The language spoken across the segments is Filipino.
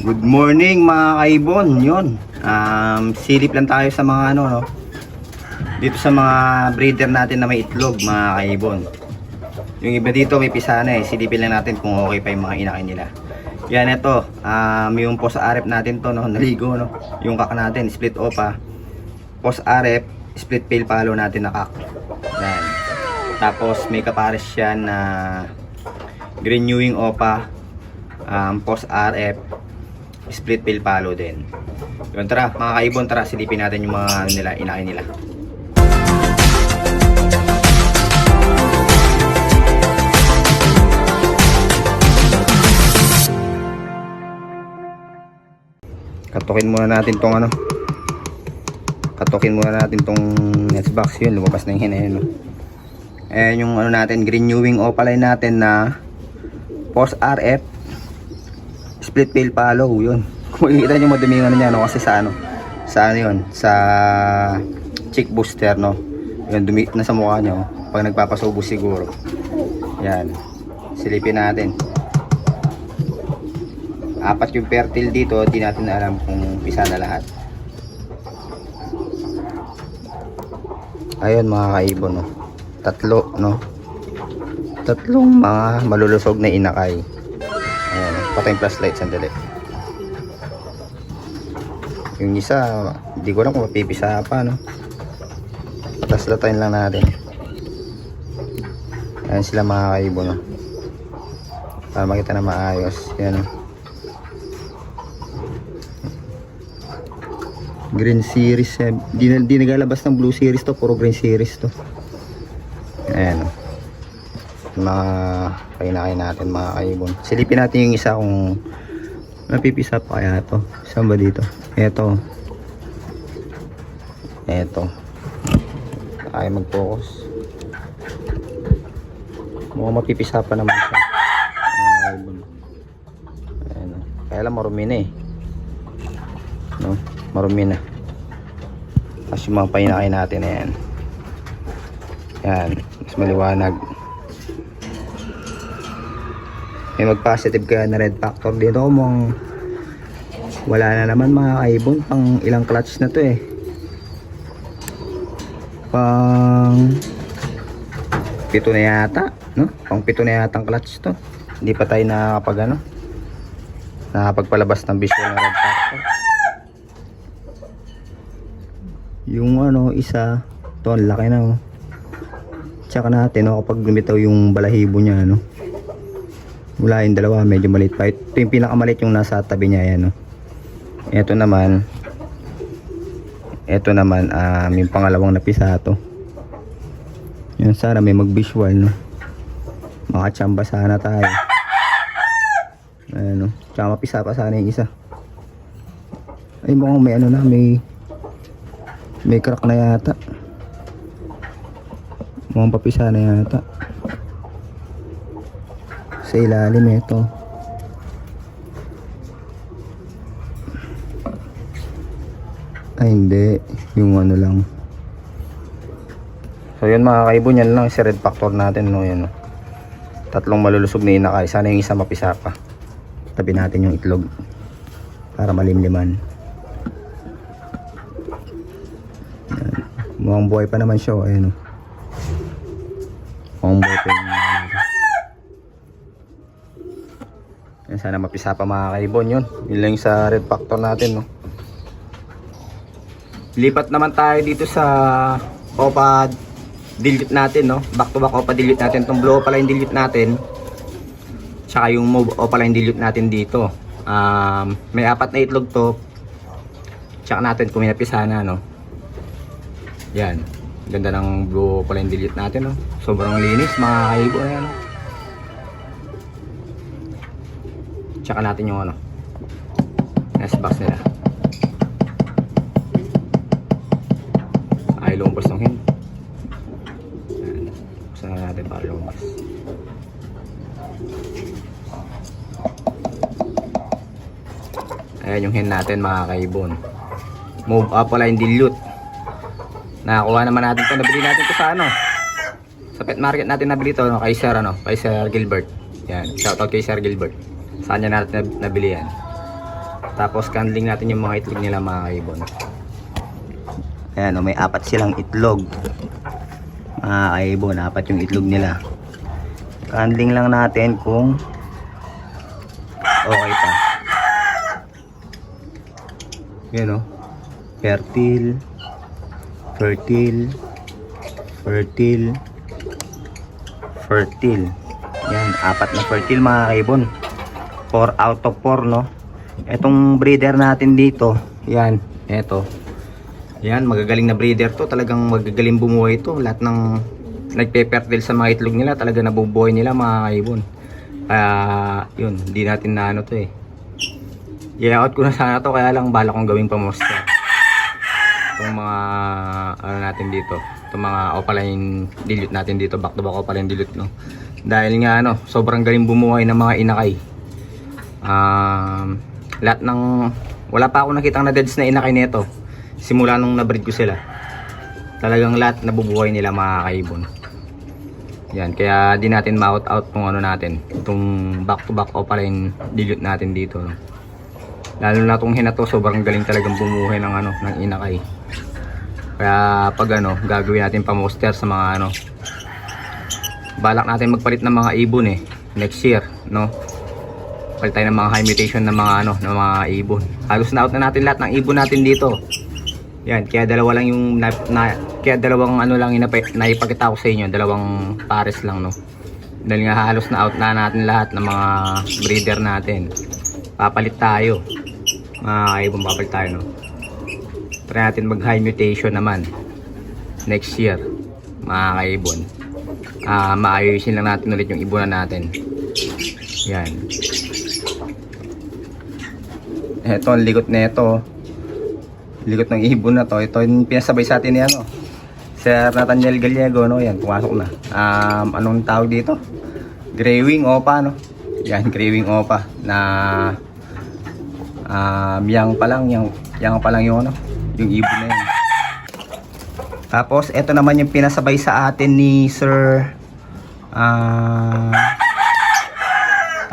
Good morning mga kaibon. Yun. Silip lang tayo sa mga ano, no? Dito sa mga breeder natin na may itlog, mga kaibon. Yung iba dito may pisana eh. Silipin lang natin kung okay pa yung mga inakin nila. Yan ito. Yung post arep natin to, no? Naligo, no? Yung kak natin, split opa. Post arep, split pale palo natin na kak. Yan. Tapos may kapares siya na green Ewing opa. Post RF, split pale palo din. Yun, tara mga kaibon, tara silipin natin yung mga nila, inakin nila. Katukin muna natin tong ano. Katukin muna natin tong next box. Yun, lumabas na yung hina yun, no? Ayan yung ano natin, green Ewing opaline natin na post RF, split pale palo. Yun, kung makikita nyo madumi yung ano niya, no? Kasi sa ano yun, sa chick booster, no? Yun, dumi na sa mukha nyo pag nagpapasubo siguro. Yan, silipin natin. Apat yung fertile dito, di natin na alam kung pisa na lahat. Ayun mga kaibon, no? Tatlo, no? Tatlong mga malulusog na inakay. Ayan, patay yung flashlight, sandali. Yung isa, hindi ko lang kung mapipisa pa, no? Patas-latayin lang natin. Ayan sila mga kaibon, no? Para makita na maayos. Yan, no? Green series, eh. Di nagalabas ng blue series to, puro green series to. Ayan, no? Mga kainakain natin mga kaibon. Silipin natin yung isa kung napipisa pa kaya to. Saan ba dito? Eto. Kaya mag-focus. Mukhang mapipisa pa naman siya. Ayan, kaya lang marumi na eh, no? Marumi na. Tapos yung mga painakain natin, ayan. Yan, mas maliwanag. May mag-positive kaya na red factor dito. Mong wala na naman mga kaibon. Pang ilang clutch na to eh. Pang 7 na yata, no? Pang 7 na yata ang clutch to. Hindi pa tayo nakapagpalabas ng visual na red factor. Yung ano, isa to, ang laki na, oh. Tsaka natin, no, kapag lumitaw yung balahibo niya, no? Wala, yung dalawa medyo maliit pa. Ito yung pinakamalit yung nasa tabi niya, yan, no? Ito naman yung pangalawang napisa to. Yan, sana may mag-visual, no? Makachamba sana tayo. Ayan, no? Tsaka mapisa pa sana yung isa. Ay, mukhang may ano na, may crack na yata. Mukhang papisa na yata. Sa ilalim ito. Ay hindi, yung ano lang. So yun mga kaibon, yan lang si red factor natin, no? Yan, no? Tatlong malulusog na inakay. Sana yung isa mapisa pa. Tabi natin yung itlog para malimliman. Yan. Mukhang buhay pa naman siya, ayun, no? Mukhang buhay pa yung yan, sana mapisa pa mga kaibon. Yun lang sa red factor natin, no? Lipat naman tayo dito sa opa dilute natin, no? Back to back opa dilute natin. Itong blue opaline dilute natin, tsaka yung mauve opaline dilute natin dito. May 4 na itlog to. Tsaka natin kung may napisa na, no? Yan, ganda ng blue opaline dilute natin, no? Sobrang linis mga kaibon, yan, no? Tsaka natin yung ano, nest box nila. Ay, lumabas ng hen. Buksan na natin para lumabas. Ayan yung hen natin mga kaibon. Mauve opaline dilute. Nakakuha naman natin ito. Nabili natin ito sa ano, sa pet market natin nabili ito, no? Kay Sir Gilbert. Yan, shoutout kay Sir Gilbert. Saan niya natin nabili yan? Tapos candling natin yung mga itlog nila mga kaibon. Ayan o, may 4 silang itlog. Mga kaibon, 4 yung itlog nila. Candling lang natin kung okay pa. Yan o. Fertile. Yan, 4 na fertile mga kaibon. 4 out of 4 no. Etong breeder natin dito, yan, eto. Yan, magagaling na breeder to. Talagang magagaling bumuhay to. Lahat ng nagpe-fertile sa mga itlog nila, talaga nabubuhay nila mga kaibon. Kaya, yun, hindi natin na ano to eh. I-out ko na sana to, kaya lang bala kong gawing pamoster. Itong mga, ano natin dito. Itong mga opaline dilute natin dito. Back to back opaline dilute, no. Dahil nga, ano, sobrang galing bumuhay ng mga inakay. Lahat ng, wala pa ako nakitang na deads na inakay nito. Simula nung na-breed ko sila, talagang lahat nabubuhay nila mga kaibon. Yan, kaya di natin ma-out kung ano natin, itong back to back opaline dilute natin dito, no? Lalo na itong hina to, sobrang galing talagang bumuhay ng ano, ng inakay. Kaya pag ano, gagawin natin pa-moster sa mga ano, balak natin magpalit ng mga ibon eh next year, no? Palit tayo ng mga high mutation ng mga ano, ng mga ibon. Halos na-out na natin lahat ng ibon natin dito. Yan, kaya dalawa lang yung kaya dalawang ano lang naipakita ko sa inyo, dalawang pares lang, no. Dahil nga halos na out na natin lahat ng mga breeder natin. Papalit tayo. Mga ibon, papalit tayo, no. Try natin mag high mutation naman next year, mga kaibon. Maayusin lang natin ulit yung ibunan natin. Yan. Ito ang ligot na ito. Ligot ng ibon na to. Ito yung pinasabay sa atin ni ano, Sir Nathaniel Gallego, no. Yan, pumasok na. Anong tawag dito? Grey-wing opa, no. Yan, grey-wing opa na yang pa lang yung ano, yung ibon na yan. Tapos ito naman yung pinasabay sa atin ni Sir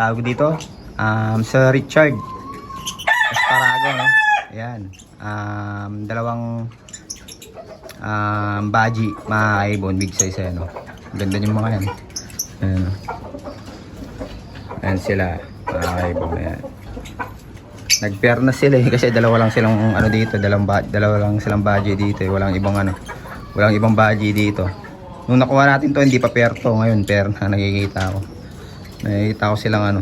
tawag dito, Sir Richard Esparago, no. Yan. Dalawang baji mga ibon, big size eh, no. Ganda yung mga yan. Ayan, no. Ayan sila mga ibon. Ayan. Nag-pair na sila eh, kasi dalawa lang silang ano dito, dalawa lang silang baji dito eh. Walang ibang ano, walang ibang baji dito. Nung nakuha natin to, hindi pa pair to. Ngayon pair na, nakikita ko silang ano,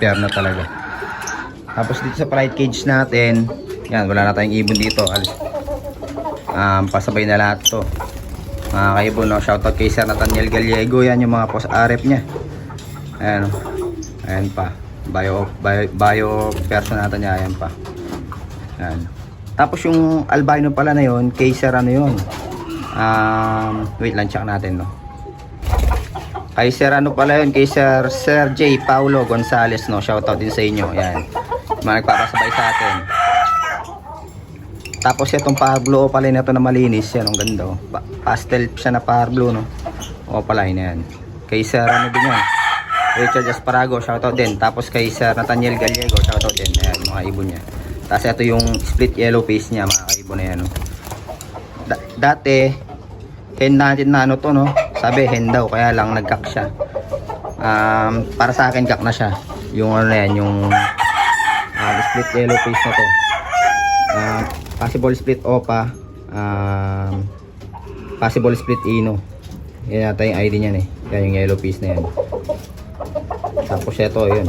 pair na talaga. Tapos dito sa flight cage natin, yan, wala na tayong ibon dito. Pasabay na lahat to. Mga kaibon, no? Shoutout kay Sir Nathaniel Gallego. Yan yung mga post RF nya. Ayan, ayan pa. Bio person natin niya. Ayan pa. Ayan. Tapos yung albino pala na yun, kay Sir ano yun. Wait lang, check natin, no. Kay Sir ano pala yun, kay Sir J. Paulo Gonzales, no. Shoutout din sa inyo. Ayan. Mga nagpapasabay sa atin. Tapos itong power blue opaline na ito na malinis. Yan, ang ganda, oh. Pastel siya na power blue, no. Opaline na yan. Kay Sir ano din yan, Richard Esparago, shoutout din. Tapos kay Sir Nathaniel Gallego, shoutout din. Ayan, mga ibon niya. Tapos ito yung split yellow face niya, mga ibon na yan, no. Dati hen natin na ano to, no. Sabi hen daw, kaya lang nagkak siya. Para sa akin kak na siya. Yung ano na yan, yung split yellow face na to. Possible split opa, possible split ino. Yan yata yung ID niyan eh. Yan yung yellow face na yan. Tapos ito, yun.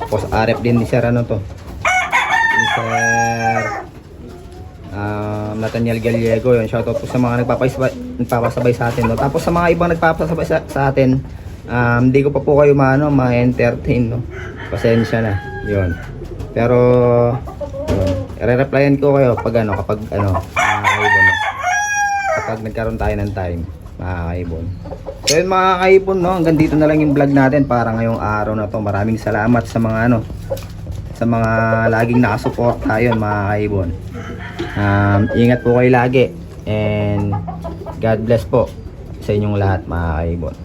Post RF din ni Sir ano to, ni Sir Nathaniel Gallego. Yun, shoutout po sa mga nagpapasabay sa atin, no? Tapos sa mga ibang nagpapasabay sa atin, hindi ko pa po kayo ma-entertain, no? Pasensya na. Yun. Pero yun, i-replyan ko kayo pag ano, kapag ano, mga kaibon, no? Kapag nagkaroon tayo ng time, mga kaibon. So yun mga kaibon, no, hanggang dito na lang yung vlog natin para ngayong araw na to. Maraming salamat sa mga ano, sa mga laging nakasuporta yun, mga kaibon. Ingat po kayo lagi, and God bless po sa inyong lahat, mga kaibon.